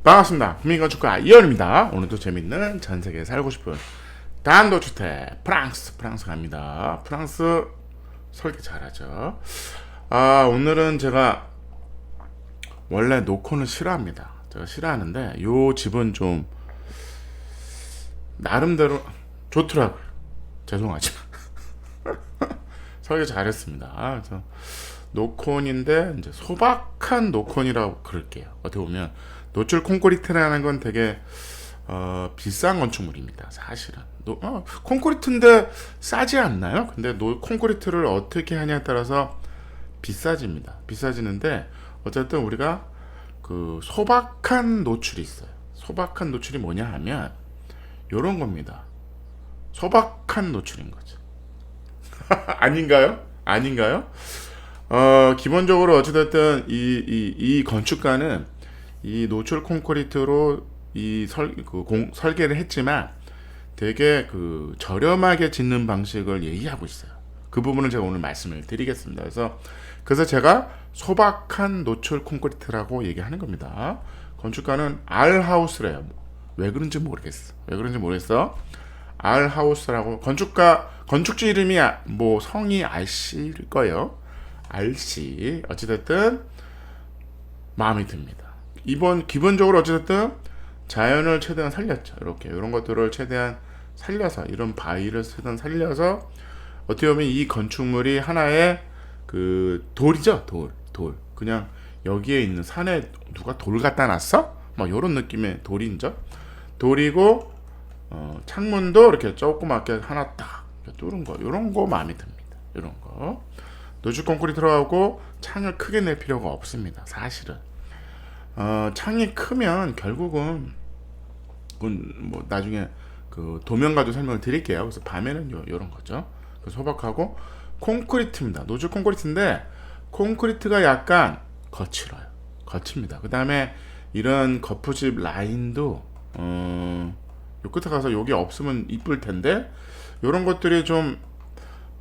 반갑습니다. 국민건축가 이현입니다. 오늘도 재밌는 전세계에 살고 싶은 단독주택 프랑스 갑니다. 프랑스 설계 잘하죠. 오늘은 제가 원래 노콘을 싫어합니다. 제가 싫어하는데 요 집은 좀 나름대로 좋더라고요. 죄송하지만 설계 잘했습니다. 그래서 노콘인데 이제 소박한 노콘이라고 그럴게요. 어떻게 보면 노출 콘크리트라는 건 되게 비싼 건축물입니다. 사실은 콘크리트인데 싸지 않나요? 근데 콘크리트를 어떻게 하냐에 따라서 비싸집니다. 비싸지는데 어쨌든 우리가 그 소박한 노출이 있어요. 소박한 노출이 뭐냐 하면 요런 겁니다. 소박한 노출인 거죠. 아닌가요? 아닌가요? 기본적으로 어찌됐든 이 건축가는 이 노출 콘크리트로 설계를 했지만 되게 그 저렴하게 짓는 방식을 얘기하고 있어요. 그 부분을 제가 오늘 말씀을 드리겠습니다. 그래서 제가 소박한 노출 콘크리트라고 얘기하는 겁니다. 건축가는 알하우스래요. 왜 그런지 모르겠어. 알하우스라고 건축주 이름이 뭐 성이 RC일 거예요. RC 어찌됐든 마음에 듭니다. 기본적으로 어찌됐든 자연을 최대한 살렸죠. 이렇게 이런 것들을 최대한 살려서 이런 바위를 최대한 살려서 어떻게 보면 이 건축물이 하나의 그 돌이죠. 돌. 그냥 여기에 있는 산에 누가 돌 갖다 놨어? 막 이런 느낌의 돌이죠. 돌이고 창문도 이렇게 조그맣게 하나 딱 뚫은 거. 이런 거 마음에 듭니다. 이런 거. 노출 콘크리트로 하고 창을 크게 낼 필요가 없습니다. 사실은. 창이 크면 결국은 그건 뭐 나중에 그 도면 가지고 설명을 드릴게요. 그래서 밤에는 요런 거죠. 소박하고 콘크리트입니다. 노출 콘크리트인데 콘크리트가 약간 거칩니다. 그 다음에 이런 거푸집 라인도 요 끝에 가서 여기 없으면 이쁠 텐데 요런 것들이 좀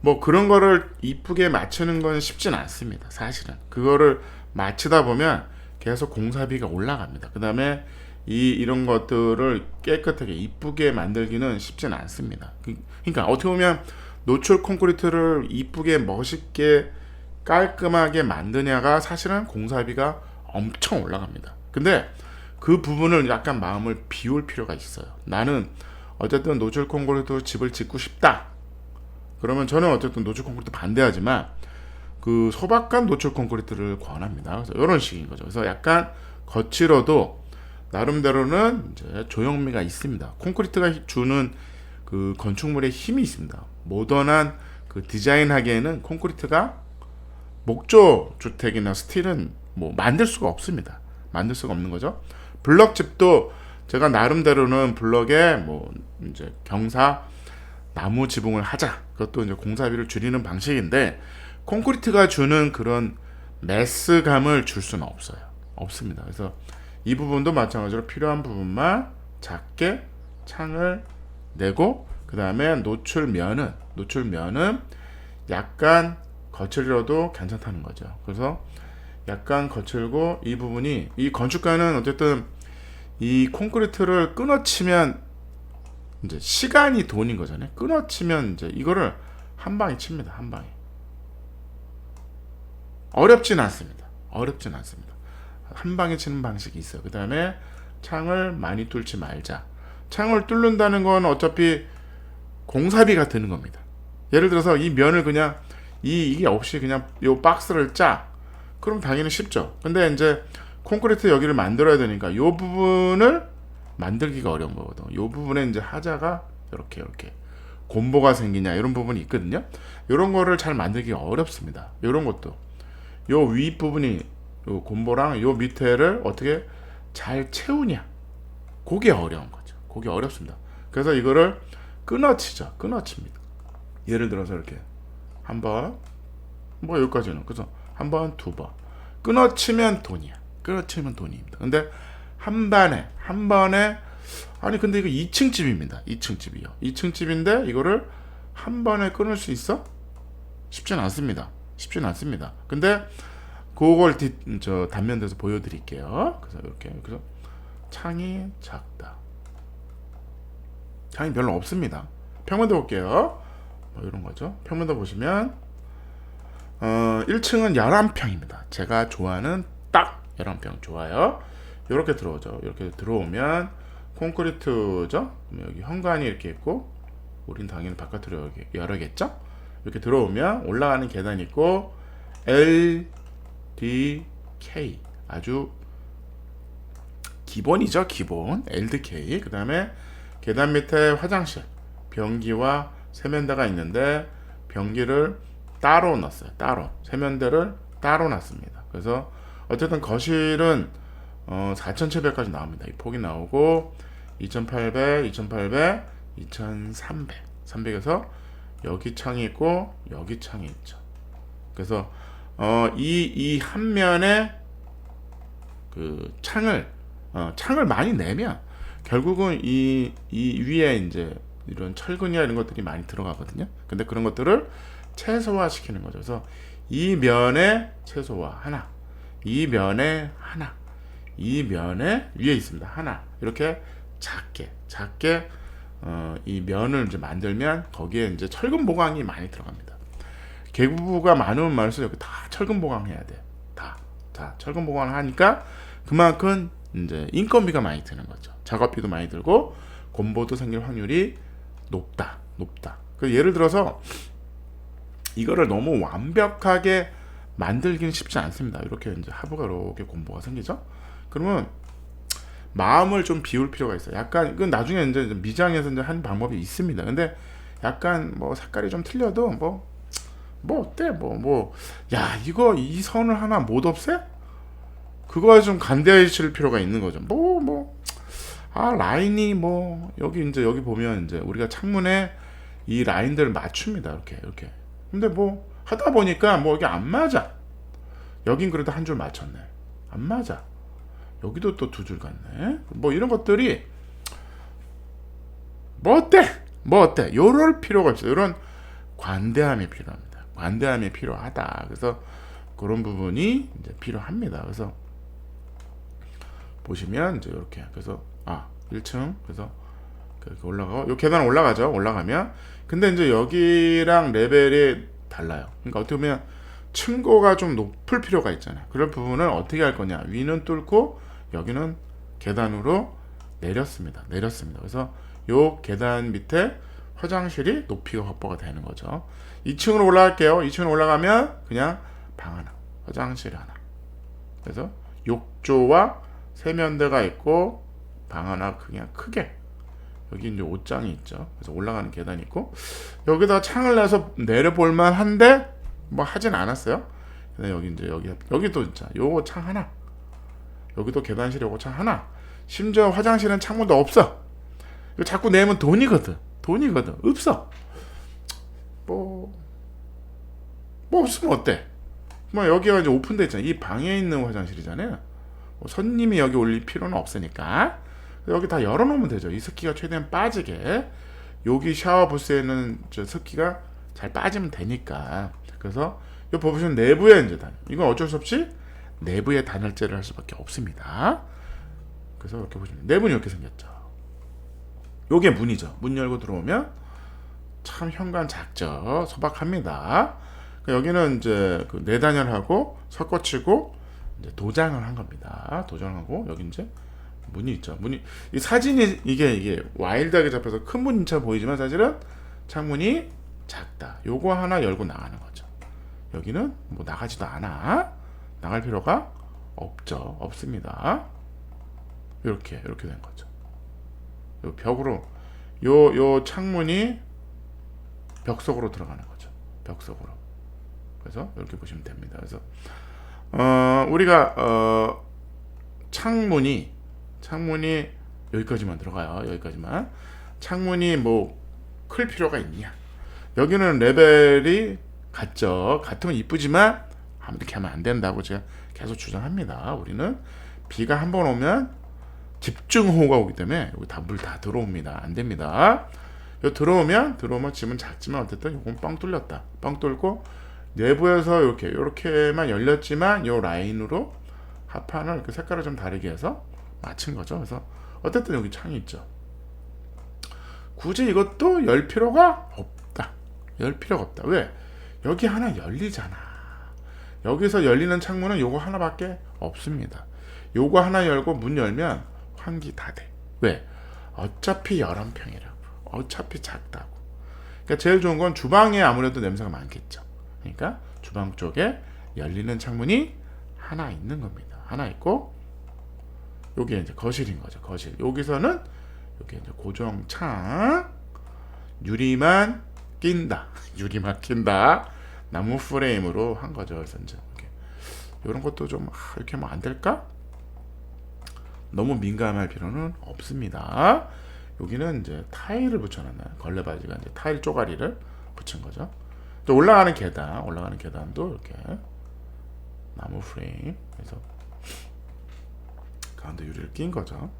뭐 그런 거를 이쁘게 맞추는 건 쉽진 않습니다. 사실은 그거를 맞추다 보면 계속 공사비가 올라갑니다. 그 다음에 이런 것들을 깨끗하게 이쁘게 만들기는 쉽진 않습니다. 그러니까 어떻게 보면 노출 콘크리트를 이쁘게 멋있게 깔끔하게 만드냐가 사실은 공사비가 엄청 올라갑니다. 근데 그 부분을 약간 마음을 비울 필요가 있어요. 나는 어쨌든 노출 콘크리트 집을 짓고 싶다. 그러면 저는 어쨌든 노출 콘크리트 반대하지만 그 소박한 노출 콘크리트를 권합니다. 그래서 이런 식인 거죠. 그래서 약간 거칠어도 나름대로는 이제 조형미가 있습니다. 콘크리트가 주는 그 건축물의 힘이 있습니다. 모던한 그 디자인하기에는 콘크리트가 목조 주택이나 스틸은 뭐 만들 수가 없습니다. 만들 수가 없는 거죠. 블럭집도 제가 나름대로는 블럭에 뭐 이제 경사 나무 지붕을 하자. 그것도 이제 공사비를 줄이는 방식인데 콘크리트가 주는 그런 매스감을 줄 수는 없습니다. 그래서 이 부분도 마찬가지로 필요한 부분만 작게 창을 내고 그 다음에 노출면은 약간 거칠어도 괜찮다는 거죠. 그래서 약간 거칠고 이 부분이 이 건축가는 어쨌든 이 콘크리트를 끊어치면 이제 시간이 돈인 거잖아요. 끊어치면 이제 이거를 한 방에 칩니다. 한 방에. 어렵진 않습니다. 한 방에 치는 방식이 있어요. 그 다음에 창을 많이 뚫지 말자. 창을 뚫는다는 건 어차피 공사비가 드는 겁니다. 예를 들어서 이 면을 그냥 이게 없이 그냥 요 박스를 짜. 그럼 당연히 쉽죠. 근데 이제 콘크리트 여기를 만들어야 되니까 요 부분을 만들기가 어려운 거거든. 요 부분에 이제 하자가 이렇게 곰보가 생기냐 이런 부분이 있거든요. 이런 거를 잘 만들기가 어렵습니다. 이런 것도 요 위 부분이 요 곰보랑 요 밑에를 어떻게 잘 채우냐 그게 어려운 거죠. 그게 어렵습니다. 그래서 이거를 끊어칩니다. 예를 들어서 이렇게 한번 뭐 여기까지는 그래서 한 번, 두 번 끊어치면 돈입니다. 근데 한 번에 아니 근데 이거 2층 집입니다. 2층 집이요. 2층 집인데 이거를 한 번에 끊을 수 있어? 쉽진 않습니다. 근데 그걸 단면에서 보여드릴게요. 그래서 이렇게 창이 작다. 창이 별로 없습니다. 평면도 볼게요. 뭐 이런 거죠. 평면도 보시면 1층은 11평입니다. 제가 좋아하는 딱 11평 좋아요. 이렇게 들어오죠. 이렇게 들어오면 콘크리트죠. 여기 현관이 이렇게 있고, 우린 당연히 바깥으로 열어겠죠. 이렇게 들어오면 올라가는 계단이 있고, LDK 아주 기본이죠. 기본 LDK. 그 다음에 계단 밑에 화장실, 변기와 세면대가 있는데 변기를 따로 놨어요. 따로 세면대를 따로 놨습니다. 그래서 어쨌든 거실은 4,700까지 나옵니다. 이 폭이 나오고 2,800, 2,800, 2,300, 300에서 여기 창이 있고 여기 창이 있죠. 그래서 이 한 면에 그 창을 많이 내면 결국은 이 위에 이제 이런 철근이나 이런 것들이 많이 들어가거든요. 근데 그런 것들을 최소화 시키는 거죠. 그래서 이 면에 최소화 하나, 이 면에 하나, 이 면에 위에 있습니다. 하나. 이렇게 작게 이 면을 이제 만들면 거기에 이제 철근 보강이 많이 들어갑니다. 계부가 많으면 많을수록 여기 다 철근 보강해야 돼. 다 철근 보강을 하니까 그만큼 이제 인건비가 많이 드는 거죠. 작업비도 많이 들고 곰보도 생길 확률이 높다. 그 예를 들어서 이거를 너무 완벽하게 만들기는 쉽지 않습니다. 이렇게 이제 하부가 이렇게 곰보가 생기죠. 그러면 마음을 좀 비울 필요가 있어요. 약간 이건 나중에 이제 미장에서 이제 하는 방법이 있습니다. 근데 약간 뭐 색깔이 좀 틀려도 뭐 어때? 야, 이거 이 선을 하나 못 없애? 그거에 좀 간대하실 필요가 있는 거죠. 라인이 여기 이제 여기 보면 이제 우리가 창문에 이 라인들을 맞춥니다. 이렇게. 근데 하다 보니까 이게 안 맞아. 여긴 그래도 한 줄 맞췄네. 안 맞아. 여기도 또 두 줄 같네. 이런 것들이 어때? 요럴 필요가 없어요. 이런 관대함이 필요합니다. 관대함이 필요하다. 그래서 그런 부분이 이제 필요합니다. 그래서 보시면 이제 이렇게 그래서 1층 그래서 올라가고 요 계단 올라가죠. 올라가면 근데 이제 여기랑 레벨이 달라요. 그러니까 어떻게 보면 층고가 좀 높을 필요가 있잖아요. 그럴 부분을 어떻게 할 거냐? 위는 뚫고 여기는 계단으로 내렸습니다. 그래서 요 계단 밑에 화장실이 높이가 확보가 되는 거죠. 2층으로 올라갈게요. 2층으로 올라가면 그냥 방 하나, 화장실 하나. 그래서 욕조와 세면대가 있고 방 하나 그냥 크게. 여기 이제 옷장이 있죠. 그래서 올라가는 계단이 있고 여기다 창을 내서 내려볼만 한데 하진 않았어요. 근데 여기 이제 여기도 진짜 요거 창 하나. 여기도 계단실에 요거 창 하나. 심지어 화장실은 창문도 없어. 이거 자꾸 내면 돈이거든. 없어. 없으면 어때? 여기가 이제 오픈돼 있잖아. 이 방에 있는 화장실이잖아요. 손님이 여기 올릴 필요는 없으니까 여기 다 열어놓으면 되죠. 이 습기가 최대한 빠지게. 여기 샤워 부스에는 습기가 잘 빠지면 되니까. 그래서 이 보시면 내부에 이제 이건 어쩔 수 없이 내부에 단열재를 할 수밖에 없습니다. 그래서 이렇게 보시면 내부는 이렇게 생겼죠. 요게 문이죠. 문 열고 들어오면 참 현관 작죠. 소박합니다. 여기는 이제 그 내단열하고 섞어치고 이제 도장을 한 겁니다. 도장하고 여기 이제 문이 있죠. 이 사진이 이게 와일드하게 잡혀서 큰 문처럼 보이지만 사실은 창문이 작다. 요거 하나 열고 나가는 거죠. 여기는 나가지도 않아. 나갈 필요가 없습니다. 이렇게 된 거죠. 요 벽으로 요 창문이 벽 속으로 들어가는 거죠. 벽 속으로. 그래서 이렇게 보시면 됩니다. 그래서 우리가 창문이 여기까지만 들어가요. 여기까지만. 창문이 클 필요가 있냐? 여기는 레벨이 같죠. 같으면 이쁘지만 이렇게 하면 안 된다고 제가 계속 주장합니다. 우리는 비가 한 번 오면 집중호우가 오기 때문에 여기 물 다 들어옵니다. 안 됩니다. 여기 들어오면 집은 작지만 어쨌든 이건 뻥 뚫렸다. 뻥 뚫고 내부에서 이렇게만 열렸지만 요 라인으로 합판을 이렇게 색깔을 좀 다르게 해서 맞춘 거죠. 그래서 어쨌든 여기 창이 있죠. 굳이 이것도 열 필요가 없다. 열 필요가 없다. 왜? 여기 하나 열리잖아. 여기서 열리는 창문은 요거 하나밖에 없습니다. 요거 하나 열고 문 열면 환기 다 돼. 왜? 어차피 11평이라고. 어차피 작다고. 그러니까 제일 좋은 건 주방에 아무래도 냄새가 많겠죠. 그러니까 주방 쪽에 열리는 창문이 하나 있는 겁니다. 하나 있고, 여기 이제 거실인 거죠. 거실. 여기서는 여기 이제 고정 창, 유리만 낀다. 유리만 낀다. 나무 프레임으로 한 거죠. 그래서 이제 이런 것도 좀 이렇게 하면 안 될까? 너무 민감할 필요는 없습니다. 여기는 이제 타일을 붙여놨나요? 걸레바지가 이제 타일 쪼가리를 붙인 거죠. 또 올라가는 계단도 이렇게 나무 프레임 해서 가운데 유리를 낀 거죠.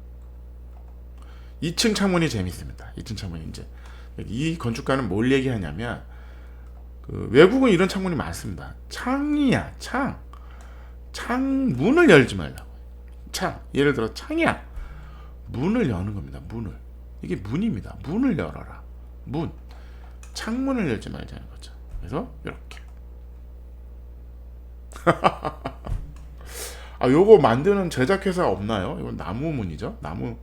2층 창문이 재밌습니다. 2층 창문이 이제 이 건축가는 뭘 얘기하냐면 그 외국은 이런 창문이 많습니다. 창이야, 창 문을 열지 말라고. 창, 예를 들어 창이야, 문을 여는 겁니다. 문을, 이게 문입니다. 문을 열어라. 문, 창문을 열지 말자는 거죠. 그래서 이렇게 요거 만드는 제작회사 없나요? 이건 나무 문이죠. 나무.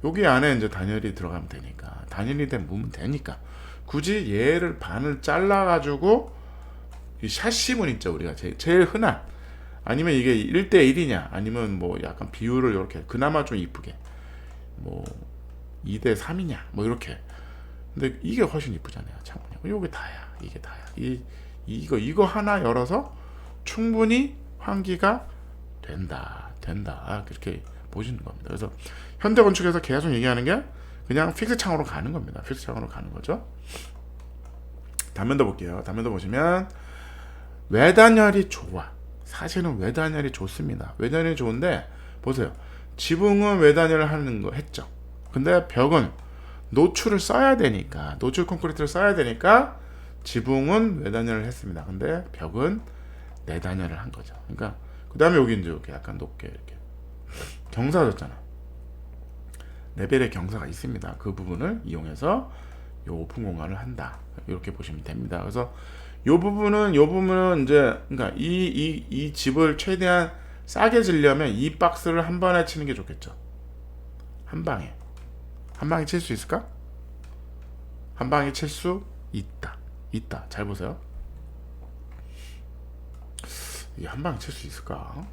여기 안에 이제 단열이 들어가면 되니까, 단열이 된 문은 되니까 굳이 얘를 반을 잘라가지고 이 샤시문 있죠. 우리가 제일 흔한, 아니면 이게 1대1이냐, 아니면 뭐 약간 비율을 이렇게 그나마 좀 이쁘게 뭐 2대3이냐 뭐 이렇게. 근데 이게 훨씬 이쁘잖아요. 창문이. 이게 다야. 이게 다야. 이거 하나 열어서 충분히 환기가 된다. 그렇게 보시는 겁니다. 그래서 현대 건축에서 계속 얘기하는 게 그냥 픽스 창으로 가는 겁니다. 픽스 창으로 가는 거죠. 단면도 볼게요. 단면도 보시면 외단열이 좋아. 사실은 외단열이 좋습니다. 외단열이 좋은데 보세요. 지붕은 외단열을 하는 거 했죠. 근데 벽은 노출을 써야 되니까, 노출 콘크리트를 써야 되니까 지붕은 외단열을 했습니다. 근데 벽은 내단열을 한 거죠. 그러니까 그 다음에 여기 이제 이렇게 약간 높게 이렇게 경사가 졌잖아. 레벨의 경사가 있습니다. 그 부분을 이용해서 요 오픈 공간을 한다. 이렇게 보시면 됩니다. 그래서 요 부분은 이제 그러니까 이 집을 최대한 싸게 지려면 이 박스를 한 번에 치는 게 좋겠죠. 한 방에 칠 수 있을까? 한 방에 칠 수 있다. 잘 보세요. 이게 한 방에 칠 수 있을까?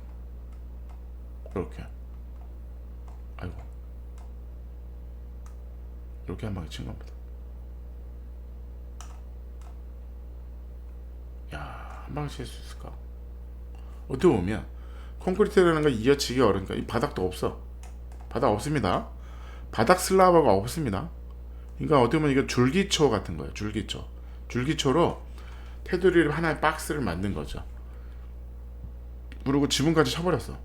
이렇게. 아이고. 이렇게 한 방에 친 겁니다. 야, 한 방에 칠 수 있을까? 어떻게 보면 콘크리트라는 건 이어치기 어려우니까 이 바닥도 없어. 바닥 없습니다. 바닥 슬라브가 없습니다. 그러니까 어떻게 보면 이거 줄기초 같은 거예요. 줄기초로 테두리를 하나의 박스를 만든 거죠. 그리고 지붕까지 쳐버렸어.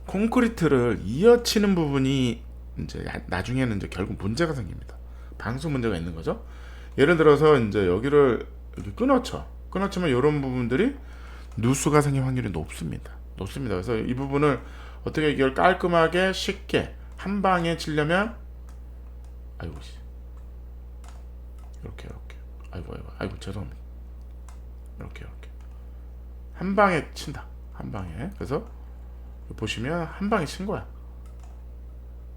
콘크리트를 이어치는 부분이 이제 나중에는 이제 결국 문제가 생깁니다. 방수 문제가 있는 거죠. 예를 들어서 이제 여기를 이렇게 끊어치면 이런 부분들이 누수가 생길 확률이 높습니다. 그래서 이 부분을 어떻게 이걸 깔끔하게 쉽게 한 방에 치려면 이렇게 아이고 죄송합니다. 이렇게 한 방에 친다. 한 방에. 그래서 보시면 한 방에 친 거야.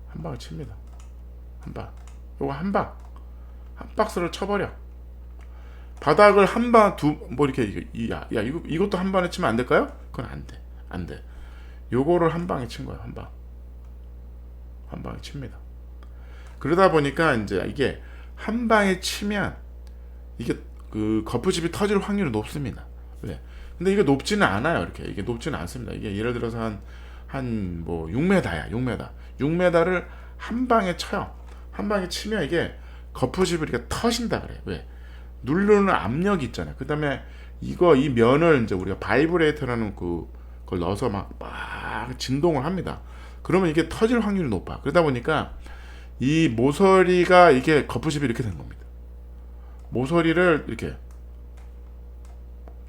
한 방에 칩니다. 요거 한 박스를 쳐버려. 바닥을 한 방, 뭐 이렇게 이것도 한 방에 치면 안 될까요? 그건 안 돼. 요거를 한 방에 친 거야. 한 방에 칩니다. 그러다 보니까 이제 이게 한 방에 치면 이게 그 거푸집이 터질 확률이 높습니다. 왜? 근데 이게 높지는 않아요. 이게 높지는 않습니다. 이게 예를 들어서 한 뭐 6m야. 6m를 한 방에 쳐요. 한 방에 치면 이게 거푸집이 이렇게 터진다 그래. 왜? 누르는 압력이 있잖아요. 그 다음에 이 면을 이제 우리가 바이브레이터라는 그걸 넣어서 막 진동을 합니다. 그러면 이게 터질 확률이 높아. 그러다 보니까 이 모서리가 이게 거푸집이 이렇게 된 겁니다. 모서리를 이렇게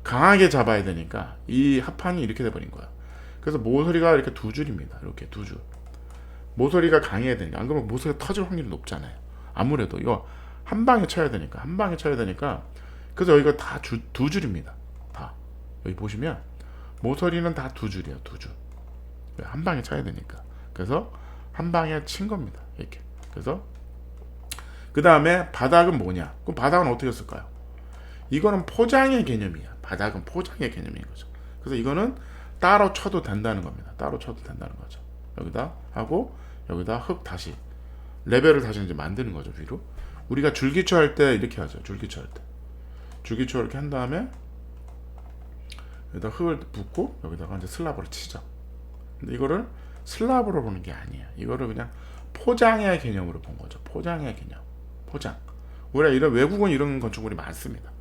강하게 잡아야 되니까 이 합판이 이렇게 돼버린 거야. 그래서 모서리가 이렇게 두 줄입니다. 이렇게 두 줄. 모서리가 강해야 되니까, 안 그러면 모서리가 터질 확률이 높잖아요. 아무래도 이거 한 방에 쳐야 되니까, 그래서 여기가 다 두 줄입니다. 다 여기 보시면 모서리는 다 두 줄이에요. 두 줄. 한 방에 쳐야 되니까. 그래서 한 방에 친 겁니다. 이렇게. 그래서 그 다음에 바닥은 뭐냐? 그럼 바닥은 어떻게 쓸까요? 이거는 포장의 개념이야. 바닥은 포장의 개념인 거죠. 그래서 이거는 따로 쳐도 된다는 겁니다. 따로 쳐도 된다는 거죠. 여기다 하고 여기다 흙 다시 레벨을 다시 이제 만드는 거죠. 위로. 우리가 줄기초 할 때 이렇게 하죠. 줄기초 할 때. 줄기초 이렇게 한 다음에 여기다 흙을 붓고 여기다가 이제 슬라브를 치죠. 근데 이거를 슬라브로 보는 게 아니에요. 이거를 그냥 포장의 개념으로 본 거죠. 포장의 개념. 포장. 우리가 이런 외국은 이런 건축물이 많습니다.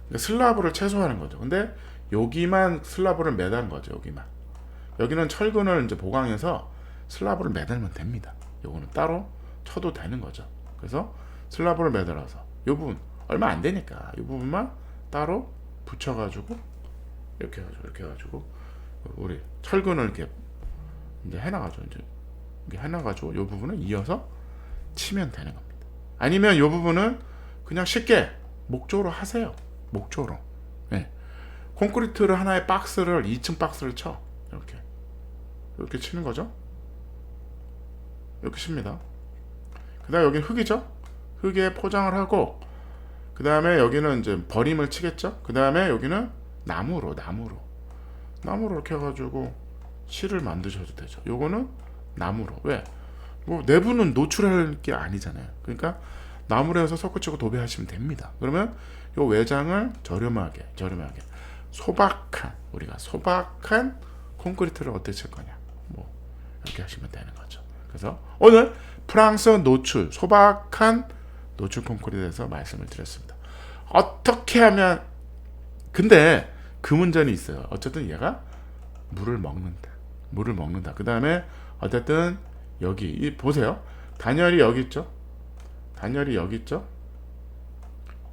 그러니까 슬라브를 최소화하는 거죠. 근데 여기만 슬라브를 매단 거죠. 여기만. 여기는 철근을 이제 보강해서 슬라브를 매달면 됩니다. 요거는 따로 쳐도 되는 거죠. 그래서 슬라브를 매달아서 요 부분 얼마 안 되니까 이 부분만 따로 붙여가지고 이렇게 해가지고 우리 철근을 이렇게 이제 해놔가지고 이제 이렇게 해놔가지고 이 부분을 이어서 치면 되는 겁니다. 아니면 이 부분은 그냥 쉽게 목조로 하세요. 목조로. 네. 콘크리트를 하나의 박스를 2층 박스를 쳐 이렇게 치는 거죠. 이렇게 칩니다. 그 다음에 여기 흙이죠. 흙에 포장을 하고 그 다음에 여기는 이제 버림을 치겠죠. 그 다음에 여기는 나무로 이렇게 해가지고 실을 만드셔도 되죠. 요거는 나무로. 왜? 뭐 내부는 노출할 게 아니잖아요. 그러니까 나무로 해서 석고치고 도배하시면 됩니다. 그러면 요 외장을 저렴하게 우리가 소박한 콘크리트를 어떻게 칠 거냐, 뭐 이렇게 하시면 되는 거죠. 그래서 오늘 프랑스 노출, 소박한 노출 콘크리트에 대해서 말씀을 드렸습니다. 어떻게 하면, 근데 그 문제는 있어요. 어쨌든 얘가 물을 먹는다. 그 다음에 어쨌든 여기 보세요. 단열이 여기 있죠.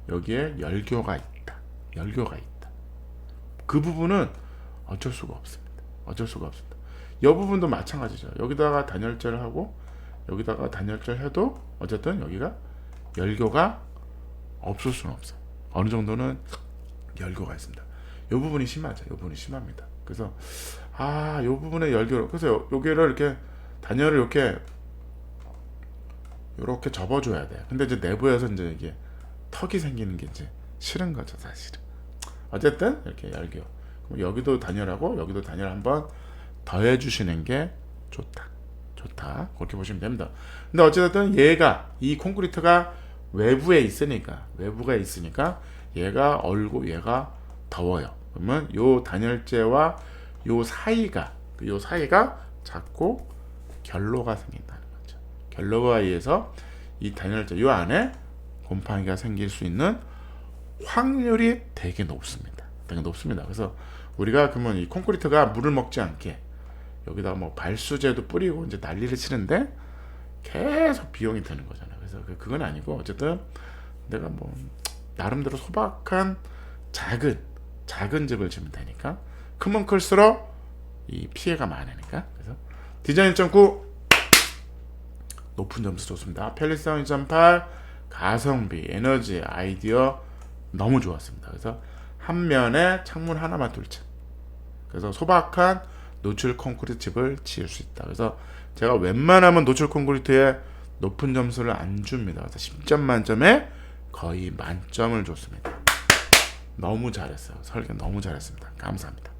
여기에 열교가 있다. 그 부분은 어쩔 수가 없습니다. 이 부분도 마찬가지죠. 여기다가 단열재를 하고 여기다가 단열재를 해도 어쨌든 여기가 열교가 없을 수는 없어요. 어느 정도는 열교가 있습니다. 이 부분이 심하죠. 이 부분이 심합니다. 그래서 이 부분에 열교, 그래서 여기를 이렇게 단열을 이렇게 접어줘야 돼요. 근데 이제 내부에서 이제 이게 턱이 생기는 게 이제 싫은 거죠, 사실은. 어쨌든 이렇게 열교. 그럼 여기도 단열하고 여기도 단열 한번 더 해주시는 게 좋다. 그렇게 보시면 됩니다. 근데 어쨌든 얘가 이 콘크리트가 외부가 있으니까 얘가 얼고 얘가 더워요. 그러면 요 단열재와 요 사이가 자꾸 결로가 생긴다는 거죠. 결로가 의해서 이 단열재 요 안에 곰팡이가 생길 수 있는 확률이 되게 높습니다. 그래서 우리가 그러면 이 콘크리트가 물을 먹지 않게 여기다가 뭐 발수제도 뿌리고 이제 난리를 치는데 계속 비용이 드는 거잖아요. 그래서 그건 아니고 어쨌든 내가 뭐 나름대로 소박한 작은 집을 지으면 되니까 크면 클수록 이 피해가 많으니까. 그래서 디자인 1.9 높은 점수 좋습니다. 편리성 2.8 가성비, 에너지, 아이디어 너무 좋았습니다. 그래서 한 면에 창문 하나만 뚫자. 그래서 소박한 노출 콘크리트 집을 지을 수 있다. 그래서 제가 웬만하면 노출 콘크리트에 높은 점수를 안 줍니다. 그래서 10점 만점에 거의 만점을 줬습니다. 너무 잘했어요. 설계 너무 잘했습니다. 감사합니다.